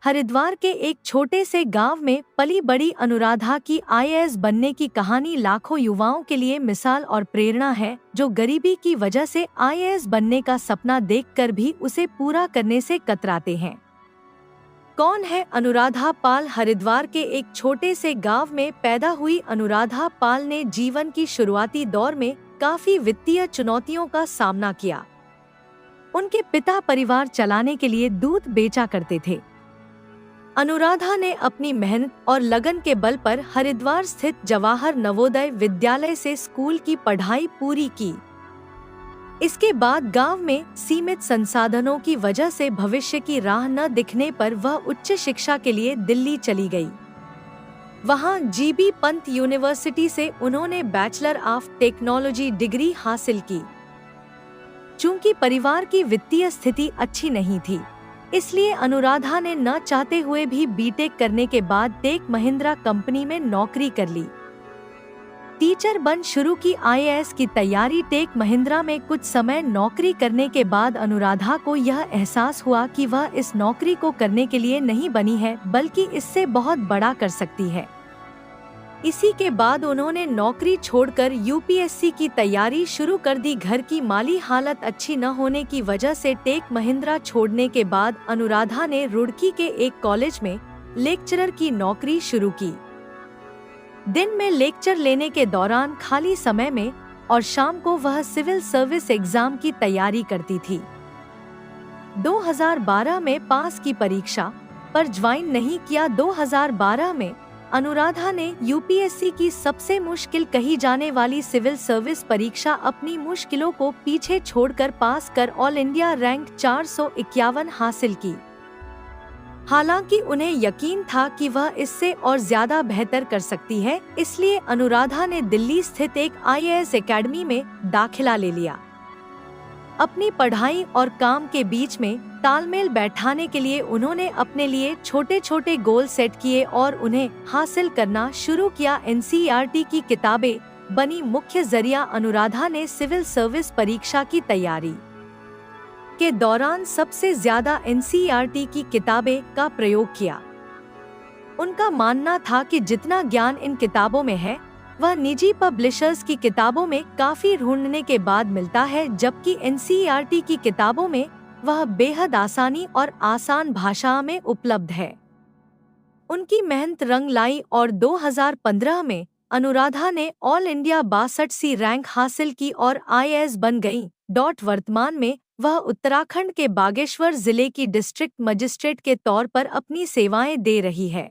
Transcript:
हरिद्वार के एक छोटे से गांव में पली बड़ी अनुराधा की आईएएस बनने की कहानी लाखों युवाओं के लिए मिसाल और प्रेरणा है, जो गरीबी की वजह से आईएएस बनने का सपना देखकर भी उसे पूरा करने से कतराते हैं। कौन है अनुराधा पाल? हरिद्वार के एक छोटे से गांव में पैदा हुई अनुराधा पाल ने जीवन की शुरुआती दौर में काफी वित्तीय चुनौतियों का सामना किया। उनके पिता परिवार चलाने के लिए दूध बेचा करते थे। अनुराधा ने अपनी मेहनत और लगन के बल पर हरिद्वार स्थित जवाहर नवोदय विद्यालय से स्कूल की पढ़ाई पूरी की। इसके बाद गांव में सीमित संसाधनों की वजह से भविष्य की राह न दिखने पर वह उच्च शिक्षा के लिए दिल्ली चली गई। वहां जीबी पंत यूनिवर्सिटी से उन्होंने बैचलर ऑफ टेक्नोलॉजी डिग्री हासिल की। चूंकि परिवार की वित्तीय स्थिति अच्छी नहीं थी, इसलिए अनुराधा ने न चाहते हुए भी बीटेक करने के बाद टेक महिंद्रा कंपनी में नौकरी कर ली। टीचर बन शुरू की आईएएस की तैयारी। टेक महिंद्रा में कुछ समय नौकरी करने के बाद अनुराधा को यह एहसास हुआ कि वह इस नौकरी को करने के लिए नहीं बनी है, बल्कि इससे बहुत बड़ा कर सकती है। इसी के बाद उन्होंने नौकरी छोड़कर यूपीएससी की तैयारी शुरू कर दी। घर की माली हालत अच्छी न होने की वजह से टेक महिंद्रा छोड़ने के बाद अनुराधा ने रुड़की के एक कॉलेज में लेक्चरर की नौकरी शुरू की। दिन में लेक्चर लेने के दौरान खाली समय में और शाम को वह सिविल सर्विस एग्जाम की तैयारी करती थी। 2012 में पास की परीक्षा पर ज्वाइन नहीं किया। 2012 में अनुराधा ने यूपीएससी की सबसे मुश्किल कही जाने वाली सिविल सर्विस परीक्षा अपनी मुश्किलों को पीछे छोड़कर पास कर ऑल इंडिया रैंक 451 हासिल की। हालांकि उन्हें यकीन था कि वह इससे और ज्यादा बेहतर कर सकती है, इसलिए अनुराधा ने दिल्ली स्थित एक आईएएस एकेडमी में दाखिला ले लिया। अपनी पढ़ाई और काम के बीच में तालमेल बैठाने के लिए उन्होंने अपने लिए छोटे छोटे गोल सेट किए और उन्हें हासिल करना शुरू किया। एनसीईआरटी की किताबें बनी मुख्य जरिया। अनुराधा ने सिविल सर्विस परीक्षा की तैयारी के दौरान सबसे ज्यादा एनसीईआरटी की किताबें का प्रयोग किया। उनका मानना था कि जितना ज्ञान इन किताबों में है, वह निजी पब्लिशर्स की किताबों में काफी ढूंढने के बाद मिलता है, जबकि एनसीईआरटी की किताबों में वह बेहद आसानी और आसान भाषा में उपलब्ध है। उनकी मेहनत रंग लाई और 2015 में अनुराधा ने ऑल इंडिया 62वीं रैंक हासिल की और आईएएस बन गई। वर्तमान में वह उत्तराखंड के बागेश्वर जिले की डिस्ट्रिक्ट मजिस्ट्रेट के तौर पर अपनी सेवाएं दे रही है।